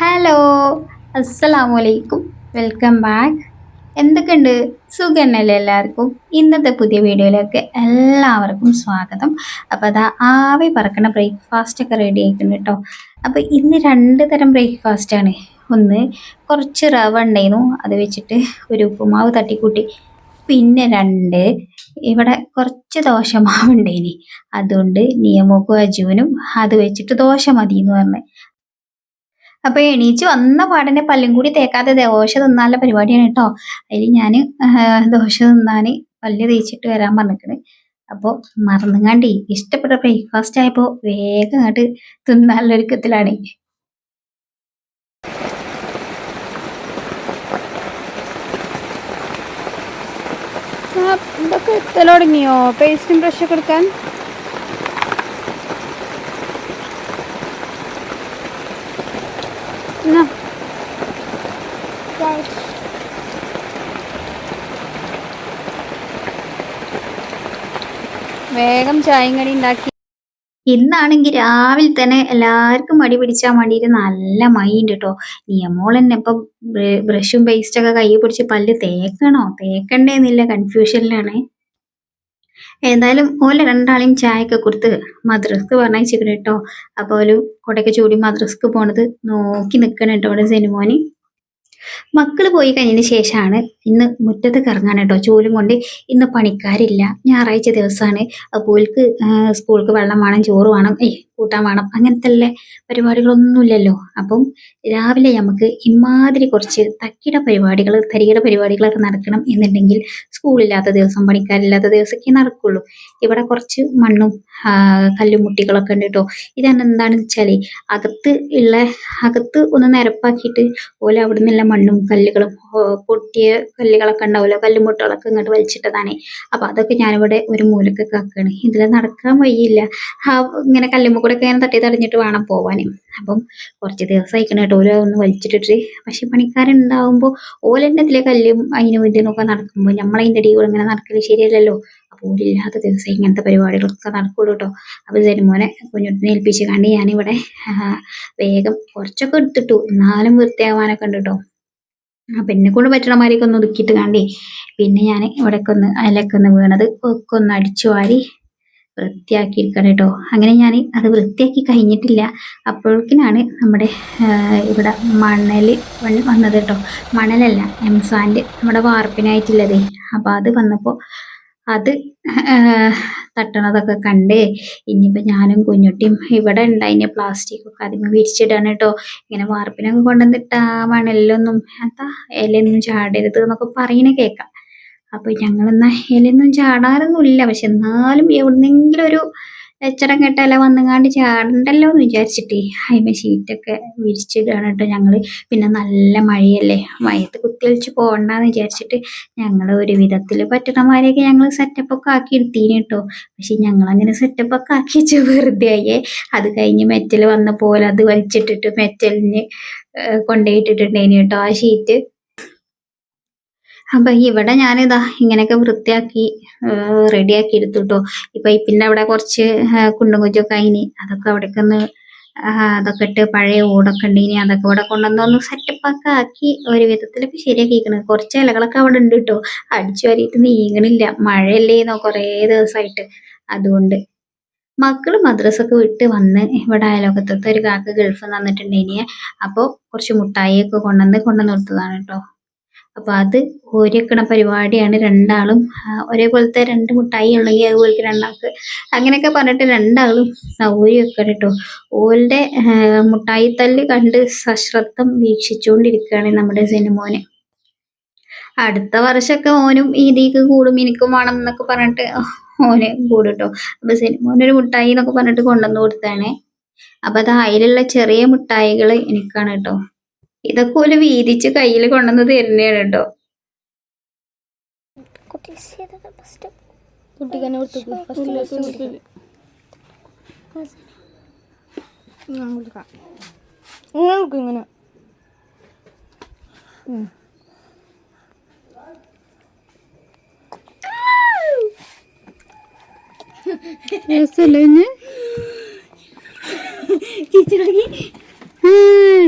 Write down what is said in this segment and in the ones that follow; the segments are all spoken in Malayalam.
ഹലോ, അസ്സലാമു അലൈക്കും. Welcome back. എന്തൊക്കെയുണ്ട്? സുഖന്നല്ലേ എല്ലാവർക്കും? ഇന്നത്തെ പുതിയ വീഡിയോയിലേക്ക് എല്ലാവർക്കും സ്വാഗതം. അപ്പോൾ അതാ ആവി പറക്കണ ബ്രേക്ക്ഫാസ്റ്റ് ഒക്കെ റെഡി ആയിട്ടുണ്ട് കേട്ടോ. അപ്പോൾ ഇന്ന് രണ്ട് തരം ബ്രേക്ക്ഫാസ്റ്റാണ്. ഒന്ന് കുറച്ച് റവ ഉണ്ടായിരുന്നു, അത് വെച്ചിട്ട് ഒരു ഉപ്പുമാവ് തട്ടിക്കൂട്ടി. പിന്നെ രണ്ട് ഇവിടെ കുറച്ച് ദോശമാവ് ഉണ്ടായിനി, അതുകൊണ്ട് നിയമക്കും അജുവിനും അത് വെച്ചിട്ട് ദോശ മതി എന്ന് പറഞ്ഞു. അപ്പൊ എണീച്ച് വന്ന പാടന്നെ പല്ലും കൂടി തേക്കാതെ ദോശ തിന്നാനുള്ള പരിപാടിയാണ് കേട്ടോ. അതിൽ ഞാൻ ദോശ തിന്നാന് പല്ല് തേച്ചിട്ട് വരാൻ പറഞ്ഞിക്കണ്. അപ്പോൾ മറന്നുകാണ്ടി ഇഷ്ടപ്പെട്ട ബ്രേക്ക്ഫാസ്റ്റ് ആയപ്പോൾ വേഗം അങ്ങോട്ട് തിന്നാനുള്ള ഒരുക്കത്തിലാണ്. ഇതൊക്കെ എത്തൽ തുടങ്ങിയോ? പേസ്റ്റും ബ്രഷൊക്കെ എടുക്കാൻ വേഗം ചായയും കടി ഉണ്ടാക്കി. ഇന്നാണെങ്കിൽ രാവിലെ തന്നെ എല്ലാവർക്കും മടി പിടിച്ചാൽ വേണ്ടിയിട്ട് നല്ല മൈൻഡ് കേട്ടോ. നിയമോൾ തന്നെ ഇപ്പം ബ്രഷും പേസ്റ്റൊക്കെ കൈ പിടിച്ച് പല്ല് തേക്കണോ തേക്കണ്ടേന്നില്ല കൺഫ്യൂഷനിലാണ്. ഏതായാലും ഓലെ രണ്ടാളെയും ചായയൊക്കെ കൊടുത്ത് മദ്രസ്ക്ക് പറഞ്ഞയച്ചിരിക്കണ കേട്ടോ. അപ്പോൾ ഓല് കൊടയൊക്കെ ചൂടി മദ്രസ്ക്ക് പോണത് നോക്കി നിൽക്കണ കേട്ടോ ഇവിടെ സെനുമോന്. മക്കള് പോയി കഴിഞ്ഞതിന് ശേഷമാണ് ഇന്ന് മുറ്റത്ത് ഇറങ്ങാൻ കേട്ടോ ചൂലും കൊണ്ട്. ഇന്ന് പണിക്കാരില്ല, ഞായറാഴ്ച ദിവസമാണ്. അപ്പോൾക്ക് സ്കൂൾക്ക് വെള്ളം വേണം, ചോറ് വേണം, കൂട്ടാൻ വേണം, അങ്ങനത്തെ ഉള്ള പരിപാടികളൊന്നുമില്ലല്ലോ. അപ്പം രാവിലെ നമുക്ക് ഇമാതിരി കുറച്ച് തക്കിട പരിപാടികൾ തരികിട പരിപാടികളൊക്കെ നടക്കണം എന്നുണ്ടെങ്കിൽ സ്കൂളില്ലാത്ത ദിവസം പണിക്കാരില്ലാത്ത ദിവസമൊക്കെ നടക്കുള്ളൂ. ഇവിടെ കുറച്ച് മണ്ണും കല്ലും മുട്ടികളൊക്കെ ഉണ്ട് കേട്ടോ. ഇതാണ് എന്താണെന്ന് വെച്ചാൽ അകത്ത് ഒന്ന് നിരപ്പാക്കിയിട്ട് ഓല അവിടെ നിന്നുള്ള മണ്ണും കല്ലുകളും പൊട്ടിയ കല്ലുകളൊക്കെ ഉണ്ടാവുമല്ലോ, കല്ലുമുട്ടകളൊക്കെ ഇങ്ങോട്ട് വലിച്ചിട്ടതാണ്. അപ്പൊ അതൊക്കെ ഞാനിവിടെ ഒരു മൂലക്കൊക്കെ ആക്കുകയാണ്. ഇതിൽ നടക്കാൻ വയ്യില്ല, ഇങ്ങനെ കല്ലുമ്മ കൂടെ ഒക്കെ ഇങ്ങനെ തട്ടി തടഞ്ഞിട്ട് വേണം പോവാൻ. അപ്പം കുറച്ച് ദിവസം അയക്കണം കേട്ടോ ഓല ഒന്ന് വലിച്ചിട്ടിട്ട്. പക്ഷെ പണിക്കാരുണ്ടാവുമ്പോൾ ഓലെന്നെ ഇതിലെ കല്ലും അതിനും ഇതിനൊക്കെ നടക്കുമ്പോൾ നമ്മളതിൻ്റെ ഇടയിൽ കൂടെ ഇങ്ങനെ നടക്കല് ശരിയല്ലല്ലോ. അപ്പോൾ ഓരില്ലാത്ത ദിവസം ഇങ്ങനത്തെ പരിപാടികളൊക്കെ നടക്കുള്ളൂ കേട്ടോ. അപ്പോൾ ജനുമോനെ കുഞ്ഞുട്ടിനെ ഏൽപ്പിച്ച് കണ്ട് ഞാനിവിടെ വേഗം കുറച്ചൊക്കെ എടുത്തിട്ടു, എന്നാലും വൃത്തിയാവാനൊക്കെ ഉണ്ട് കേട്ടോ. അപ്പം എന്നെ കൊണ്ട് പറ്റണ മാതിരിയൊക്കെ ഒന്ന് ഒതുക്കിയിട്ട് കണ്ടേ. പിന്നെ ഞാൻ ഇവിടെയൊക്കെ ഒന്ന് അതിലൊക്കെ ഒന്ന് വീണത് ഒക്കെ ഒന്ന് അടിച്ചു വാരി വൃത്തിയാക്കിയിരിക്കണം കേട്ടോ. അങ്ങനെ ഞാൻ അത് വൃത്തിയാക്കി കഴിഞ്ഞിട്ടില്ല. അപ്പോഴേക്കിനാണ് നമ്മുടെ ഇവിടെ മണൽ വന്നത് കേട്ടോ. മണലല്ല, എംസാൻഡ് നമ്മുടെ വാർപ്പിനായിട്ടുള്ളതേ. അപ്പോൾ അത് വന്നപ്പോൾ അത് തട്ടണതൊക്കെ കണ്ട് ഇനിയിപ്പോൾ ഞാനും കുഞ്ഞുട്ടിയും ഇവിടെ ഉണ്ടായിന് പ്ലാസ്റ്റിക് ഒക്കെ അതിന് വിരിച്ചിടാണ് കേട്ടോ. ഇങ്ങനെ വാർപ്പിനൊക്കെ കൊണ്ടുവന്നിട്ടാ മണലിലൊന്നും എന്താ ഇലയൊന്നും ചാടരുത് എന്നൊക്കെ പറയണ കേൾക്കാം. അപ്പോൾ ഞങ്ങളെന്നാ ഇലയൊന്നും ചാടാറൊന്നുമില്ല, പക്ഷെ എന്നാലും എവിടുന്നെങ്കിലും ഒരു എച്ചടം കെട്ട ഇല വന്നുകാണ്ട് ചാടണ്ടല്ലോ എന്ന് വിചാരിച്ചിട്ടേ അതിന് ഷീറ്റൊക്കെ വിരിച്ചിടുകയാണ് കേട്ടോ ഞങ്ങൾ. പിന്നെ നല്ല മഴയല്ലേ, മഴയത്ത് കുത്തിയൊലിച്ച് പോകണ്ടെന്ന് വിചാരിച്ചിട്ട് ഞങ്ങൾ ഒരു വിധത്തിൽ പറ്റണമാരെയൊക്കെ ഞങ്ങൾ സെറ്റപ്പൊക്കെ ആക്കി എടുത്തീന് കേട്ടോ. പക്ഷെ ഞങ്ങളങ്ങനെ സെറ്റപ്പൊക്കെ ആക്കി വെച്ച് വെറുതെ ആയേ. അത് കഴിഞ്ഞ് മെറ്റൽ വന്ന പോലെ അത് വലിച്ചിട്ടിട്ട് മെറ്റലിന് കൊണ്ടുപോയിട്ടിട്ടുണ്ടേന് കേട്ടോ ആ ഷീറ്റ്. അപ്പം ഇവിടെ ഞാനിതാ ഇങ്ങനെയൊക്കെ വൃത്തിയാക്കി റെഡിയാക്കി എടുത്തു കേട്ടോ. ഇപ്പം പിന്നെ അവിടെ കുറച്ച് കുണ്ടും കുജ്ജൊക്കെ അതിന് അതൊക്കെ അവിടേക്ക് ഒന്ന് അതൊക്കെ ഇട്ട് പഴയ ഓടൊക്കെ ഉണ്ടിനി അതൊക്കെ ഇവിടെ കൊണ്ടുവന്നൊന്ന് സെറ്റപ്പൊക്കെ ആക്കി ഒരു വിധത്തിലൊക്കെ ശരിയാക്കിയിരിക്കണത്. കുറച്ച് ഇലകളൊക്കെ അവിടെ ഉണ്ട് കേട്ടോ, അടിച്ചു വാരിയിട്ട് നീങ്ങണില്ല, മഴയല്ലേന്നോ കുറേ ദിവസമായിട്ട്. അതുകൊണ്ട് മക്കള് മദ്രസൊക്കെ വിട്ട് വന്ന് ഇവിടെ അയലോക്കത്തെ ഒരു കാക്ക ഗൾഫിൽ വന്നിട്ടുണ്ടേനി. അപ്പോൾ കുറച്ച് മുട്ടായിയൊക്കെ കൊണ്ടുവന്ന് കൊടുത്തതാണ് കേട്ടോ. അപ്പോൾ അത് ഊരിവെക്കണ പരിപാടിയാണ്. രണ്ടാളും ഒരേപോലത്തെ രണ്ട് മുട്ടായി ഉണ്ടെങ്കിൽ അതുപോലത്തെ രണ്ടാൾക്ക് അങ്ങനെയൊക്കെ പറഞ്ഞിട്ട് രണ്ടാളും ഊരി വെക്കണം കേട്ടോ. ഓളുടെ മുട്ടായി തല്ല് കണ്ട് സശ്രദ്ധം വീക്ഷിച്ചുകൊണ്ടിരിക്കുകയാണ് നമ്മുടെ സിനിമോന്. അടുത്ത വർഷമൊക്കെ ഓനും ഇതിക്ക് കൂടും എനിക്കും വേണം എന്നൊക്കെ പറഞ്ഞിട്ട് ഓന് കൂടും കേട്ടോ. അപ്പൊ സിനിമോനൊരു മുട്ടായി എന്നൊക്കെ പറഞ്ഞിട്ട് കൊണ്ടുവന്ന് കൊടുത്താണ്. അപ്പൊ അത് അതിലുള്ള ചെറിയ മുട്ടായികൾ എനിക്കാണ് കേട്ടോ. ഇതൊക്കെ ഒരു വീതിച്ച് കയ്യിൽ കൊണ്ടുവന്ന് തരുന്നതാണ് കേട്ടോ.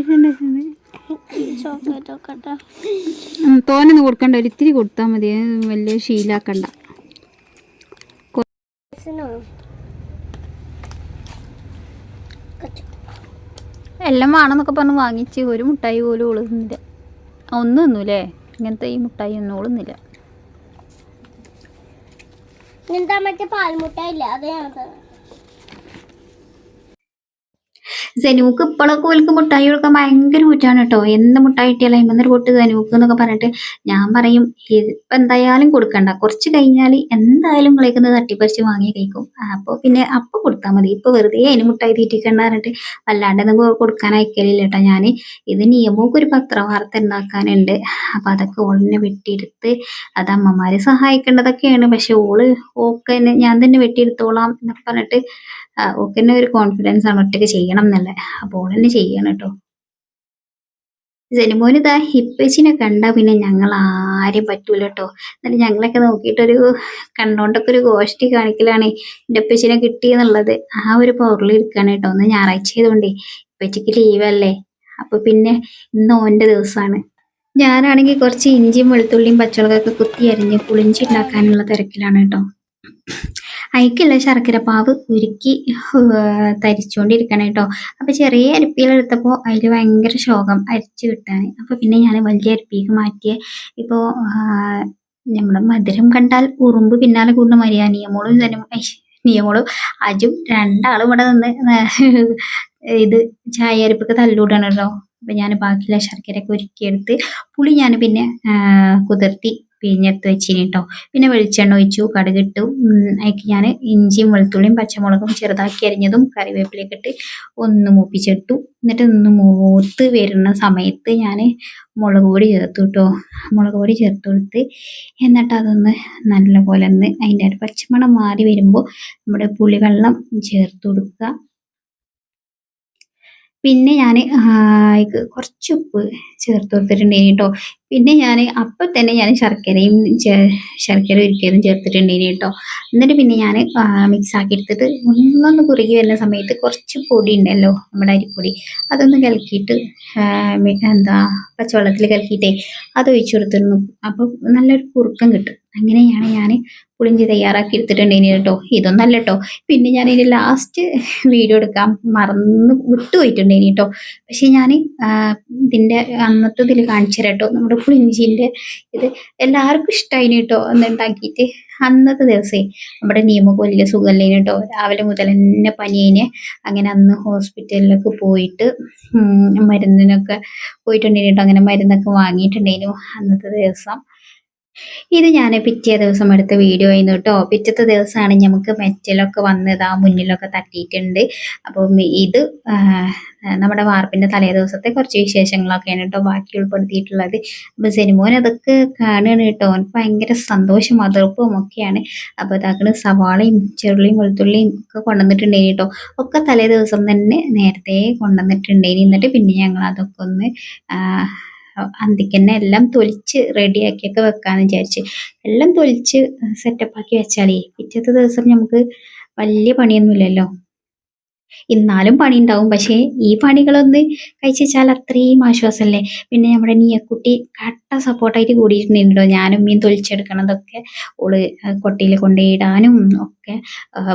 ഇങ്ങനെ തോനൊന്നും കൊടുക്കണ്ട, ഒരിത്തിരി കൊടുത്താൽ മതി, വലിയ ശീലാക്കണ്ട. എല്ലാം വേണമെന്നൊക്കെ പറഞ്ഞ് വാങ്ങിച്ച് ഒരു മുട്ടായി പോലും ഒളുന്നില്ല. ഒന്നും ഒന്നുമില്ലേ ഇങ്ങനത്തെ ഈ മുട്ടായി ഒന്നും ഒളുന്നില്ല. മറ്റേ പാൽമുട്ടായില്ല അത് ഞാൻ സെനൂക്ക് ഇപ്പോഴൊക്കെ ഓൽക്ക് മുട്ടായി കൊടുക്കാൻ ഭയങ്കര ഊറ്റാണ് കേട്ടോ. എന്ത് മുട്ടായി കിട്ടിയാലും അയിമന്നൊരു പൊട്ട് സെനൂക്ക് എന്നൊക്കെ പറഞ്ഞിട്ട് ഞാൻ പറയും ഇപ്പം എന്തായാലും കൊടുക്കണ്ട, കുറച്ച് കഴിഞ്ഞാൽ എന്തായാലും നിങ്ങളേക്കുന്ന തട്ടിപ്പറിച്ച് വാങ്ങി കഴിക്കും. അപ്പോൾ പിന്നെ അപ്പം കൊടുത്താൽ മതി, ഇപ്പൊ വെറുതെ അതിന് മുട്ടായി തീറ്റിക്കണ്ട പറഞ്ഞിട്ട് വല്ലാണ്ടൊന്നും കൊടുക്കാൻ അയക്കലില്ല കേട്ടോ. ഞാൻ ഇത് നിയമമൊക്കെ ഒരു പത്രവാർത്ത ഉണ്ടാക്കാനുണ്ട്, അപ്പം അതൊക്കെ ഓളിനെ വെട്ടിയെടുത്ത് അത് അമ്മമാരെ സഹായിക്കേണ്ടതൊക്കെയാണ്. പക്ഷെ ഓക്ക് തന്നെ ഞാൻ തന്നെ വെട്ടിയെടുത്തോളാം എന്നൊക്കെ പറഞ്ഞിട്ട് ഓക്കെ തന്നെ ഒരു കോൺഫിഡൻസ് ആണ് ഒറ്റയ്ക്ക് ചെയ്യണം എന്നല്ലേ. അപ്പോൾ ഓൾ തന്നെ ചെയ്യണം കേട്ടോ. ജനുമോന് ഇതാ ഹിപ്പച്ചിനെ കണ്ടാ പിന്നെ ഞങ്ങൾ ആരും പറ്റൂല കേട്ടോ. എന്നിട്ട് ഞങ്ങളൊക്കെ നോക്കിയിട്ടൊരു കണ്ടോണ്ടൊക്കെ ഒരു ഗോഷ്ടി കാണിക്കലാണ് എൻ്റെ ഉപ്പച്ചിനെ കിട്ടിയെന്നുള്ളത്. ആ ഒരു പവറിലിരിക്കുകയാണ് കേട്ടോ. ഒന്ന് ഞായറാഴ്ച ചെയ്തുകൊണ്ടേ ഉപ്പച്ചിക്ക് ലീവല്ലേ, അപ്പൊ പിന്നെ ഇന്ന് ഓൻ്റെ ദിവസമാണ്. ഞാനാണെങ്കിൽ കുറച്ച് ഇഞ്ചിയും വെളുത്തുള്ളിയും പച്ചമുളകൊക്കെ കുത്തി അരിഞ്ഞ് പുളിഞ്ചി ഉണ്ടാക്കാനുള്ള തിരക്കിലാണ് കേട്ടോ. അയക്കുള്ള ശർക്കര പാവ് ഉരുക്കി തരിച്ചുകൊണ്ടിരിക്കണം കേട്ടോ. അപ്പൊ ചെറിയ അരിപ്പിയിലെടുത്തപ്പോൾ അതിൽ ഭയങ്കര ശോകം അരിച്ചു കിട്ടാൻ. അപ്പൊ പിന്നെ ഞാൻ വലിയ അരിപ്പിക്ക് മാറ്റിയ. ഇപ്പോൾ നമ്മുടെ മധുരം കണ്ടാൽ ഉറുമ്പ് പിന്നാലെ കൂടുന്ന മരിയാ നിയമോളും അജും രണ്ടാളും ഇവിടെ നിന്ന് ഇത് ചായ അരിപ്പൊക്കെ തല്ലൂടാണ് കേട്ടോ. അപ്പൊ ഞാൻ ബാക്കിയുള്ള ശർക്കരയൊക്കെ ഉരുക്കിയെടുത്ത് പുളി ഞാൻ പിന്നെ കുതിർത്തി പിഴിഞ്ഞെടുത്ത് വെച്ചിന് കേട്ടോ. പിന്നെ വെളിച്ചെണ്ണ ഒഴിച്ചു, കടുകിട്ടു. അതിലേക്ക് ഞാൻ ഇഞ്ചിയും വെളുത്തുള്ളിയും പച്ചമുളകും ചെറുതാക്കി അരിഞ്ഞതും കറിവേപ്പിലയൊക്കെ ഇട്ട് ഒന്ന് മൂപ്പിച്ചെടുത്തു. എന്നിട്ട് ഒന്ന് മൂത്ത് വരുന്ന സമയത്ത് ഞാൻ മുളക് പൊടി ചേർത്തു കേട്ടോ. മുളക് പൊടി ചേർത്ത് കൊടുത്ത് എന്നിട്ട് അതൊന്ന് നല്ലപോലെ ഒന്ന് അതിൻ്റെ ഒരു പച്ചമണം മാറി വരുമ്പോൾ നമ്മുടെ പുളിവെള്ളം ചേർത്ത് കൊടുക്കുക. പിന്നെ ഞാൻ കുറച്ച് ഉപ്പ് ചേർത്ത് കൊടുത്തിട്ടുണ്ടേനി കേട്ടോ. പിന്നെ ഞാൻ അപ്പം തന്നെ ഞാൻ ശർക്കര ഉരുക്കിയതും ചേർത്തിട്ടുണ്ടേനി കേട്ടോ. എന്നിട്ട് പിന്നെ ഞാൻ മിക്സ് ആക്കി എടുത്തിട്ട് ഒന്നൊന്ന് കുറുകി വരുന്ന സമയത്ത് കുറച്ച് പൊടി ഉണ്ടല്ലോ നമ്മുടെ അരിപ്പൊടി, അതൊന്ന് കലക്കിയിട്ട് പച്ചവെള്ളത്തിൽ കലക്കിയിട്ടേ അത് ഒഴിച്ചു കൊടുത്തിരുന്നു. അപ്പോൾ നല്ലൊരു കുറുക്കം കിട്ടും. അങ്ങനെയാണ് ഞാൻ പുളിഞ്ചി തയ്യാറാക്കി എടുത്തിട്ടുണ്ടേനി കേട്ടോ. ഇതൊന്നല്ല കേട്ടോ, പിന്നെ ഞാൻ ഇതിൻ്റെ ലാസ്റ്റ് വീഡിയോ എടുക്കാൻ മറന്ന് വിട്ടുപോയിട്ടുണ്ടേനി കേട്ടോ. പക്ഷെ ഞാൻ ഇതിൻ്റെ അന്നത്തെ ഇതിൽ കാണിച്ചു തരാം കേട്ടോ. നമ്മുടെ പുളിഞ്ചിൻ്റെ ഇത് എല്ലാവർക്കും ഇഷ്ടമായിന് കേട്ടോ. അന്ന് ഉണ്ടാക്കിയിട്ട് അന്നത്തെ ദിവസമേ നമ്മുടെ നിയമക്ക് വലിയ സുഖമല്ലേന് കേട്ടോ. രാവിലെ മുതൽ തന്നെ പനിയേനെ. അങ്ങനെ അന്ന് ഹോസ്പിറ്റലിലൊക്കെ പോയിട്ട് മരുന്നിനൊക്കെ പോയിട്ടുണ്ടേനി കേട്ടോ. അങ്ങനെ മരുന്നൊക്കെ വാങ്ങിയിട്ടുണ്ടേനു അന്നത്തെ ദിവസം. ഇത് ഞാൻ പിറ്റേ ദിവസം എടുത്ത വീഡിയോ ആയിരുന്നു കേട്ടോ. പിറ്റത്തെ ദിവസമാണ് നമുക്ക് മെറ്റലൊക്കെ വന്നത് ആ മുന്നിലൊക്കെ തട്ടിയിട്ടുണ്ട്. അപ്പം ഇത് നമ്മുടെ വാർപ്പിൻ്റെ തലേ ദിവസത്തെ കുറച്ച് വിശേഷങ്ങളൊക്കെയാണ് കേട്ടോ ബാക്കി ഉൾപ്പെടുത്തിയിട്ടുള്ളത്. അപ്പോൾ സെനിമോൻ അതൊക്കെ കാണുകയാണ് കേട്ടോ. അവനക്ക് ഭയങ്കര സന്തോഷം അതിർപ്പും ഒക്കെയാണ്. അപ്പോൾ ഇതാക്കണ സവാളയും ചെറുള്ളിയും വെളുത്തുള്ളിയും ഒക്കെ കൊണ്ടുവന്നിട്ടുണ്ടേനി കേട്ടോ. ഒക്കെ തലേ ദിവസം തന്നെ നേരത്തെ കൊണ്ടുവന്നിട്ടുണ്ടേനി. എന്നിട്ട് പിന്നെ ഞങ്ങൾ അതൊക്കെ ഒന്ന് അന്തിക്ക് തന്നെ എല്ലാം തൊലിച്ച് റെഡിയാക്കിയൊക്കെ വെക്കാമെന്ന് വിചാരിച്ച് എല്ലാം തൊലിച്ച് സെറ്റപ്പാക്കി വെച്ചാലേ പിറ്റത്തെ ദിവസം നമുക്ക് വലിയ പണിയൊന്നുമില്ലല്ലോ. എന്നാലും പണി ഉണ്ടാവും, പക്ഷേ ഈ പണികളൊന്ന് കഴിച്ച് വെച്ചാൽ അത്രയും ആശ്വാസമല്ലേ. പിന്നെ നമ്മുടെ നീയക്കുട്ടി കട്ട സപ്പോർട്ടായിട്ട് കൂടിയിട്ടുണ്ടോ. ഞാനും മീൻ തൊലിച്ചെടുക്കണതൊക്കെ ഓള് കൊട്ടിയിൽ കൊണ്ടുപോയിടാനും ഒക്കെ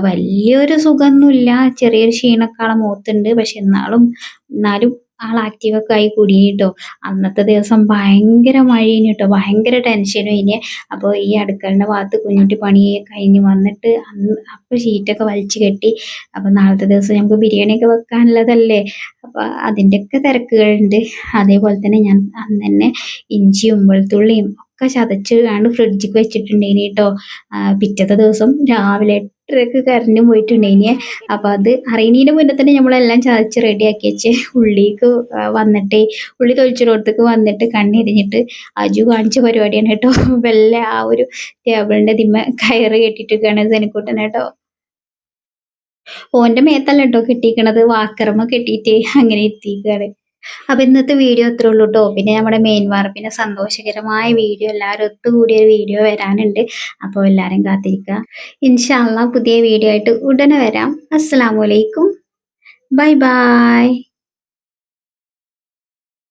വലിയൊരു സുഖമൊന്നുമില്ല. ചെറിയൊരു ക്ഷീണക്കാളെ മുഖത്തുണ്ട്. പക്ഷെ എന്നാലും ആൾ ആക്റ്റീവൊക്കെ ആയി കൂടിയിന് കേട്ടോ. അന്നത്തെ ദിവസം ഭയങ്കര മഴയിന് കേട്ടോ, ഭയങ്കര ടെൻഷനും ഇനി. അപ്പോൾ ഈ അടുക്കളൻ്റെ ഭാഗത്ത് കുഞ്ഞുട്ടി പണി കഴിഞ്ഞ് വന്നിട്ട് അപ്പോൾ ഷീറ്റൊക്കെ വലിച്ചു കെട്ടി. അപ്പോൾ നാളത്തെ ദിവസം നമുക്ക് ബിരിയാണിയൊക്കെ വെക്കാനുള്ളതല്ലേ, അപ്പോൾ അതിൻ്റെയൊക്കെ തിരക്കുകളുണ്ട്. അതേപോലെ തന്നെ ഞാൻ അന്ന് തന്നെ ഇഞ്ചിയും വെളുത്തുള്ളിയും ഒക്കെ ചതച്ച് ഫ്രിഡ്ജിൽ വെച്ചിട്ടുണ്ടേനി കേട്ടോ. പിറ്റത്തെ ദിവസം രാവിലെ 8:30 കറണ്ട് പോയിട്ടുണ്ടേനി. അപ്പോൾ അത് അറിയുന്നതിന് മുന്നേ തന്നെ നമ്മളെല്ലാം ചതച്ച് റെഡിയാക്കി വെച്ച് ഉള്ളിക്ക് വന്നിട്ട് ഉള്ളി തൊലിച്ചിടത്തേക്ക് വന്നിട്ട് കണ്ണിരിഞ്ഞിട്ട് അജു കാണിച്ച പരിപാടിയാണ് കേട്ടോ. വെല്ല ആ ഒരു ടേബിളിൻ്റെ ദിമ്മ കയറ് കെട്ടിയിട്ടൊക്കെയാണ് സെനിക്കുട്ടൻ കേട്ടോ. ഓൻ്റെ മേത്തല്ല കേട്ടോ കെട്ടിക്കണത്, വാക്കറമ്മ കെട്ടിയിട്ട് അങ്ങനെ എത്തിക്കുകയാണ്. അപ്പൊ ഇന്നത്തെ വീഡിയോ അത്രേ ഉള്ളൂ കേട്ടോ. പിന്നെ നമ്മുടെ മെയിൻ വാർപ്പിന്റെ സന്തോഷകരമായ വീഡിയോ എല്ലാവരും ഒത്തുകൂടിയ വീഡിയോ വരാനുണ്ട്. അപ്പോൾ എല്ലാവരും കാത്തിരിക്കുക. ഇൻഷാ അള്ളാ പുതിയ വീഡിയോ ആയിട്ട് ഉടനെ വരാം. അസ്സലാമു അലൈക്കും, ബൈ ബൈ.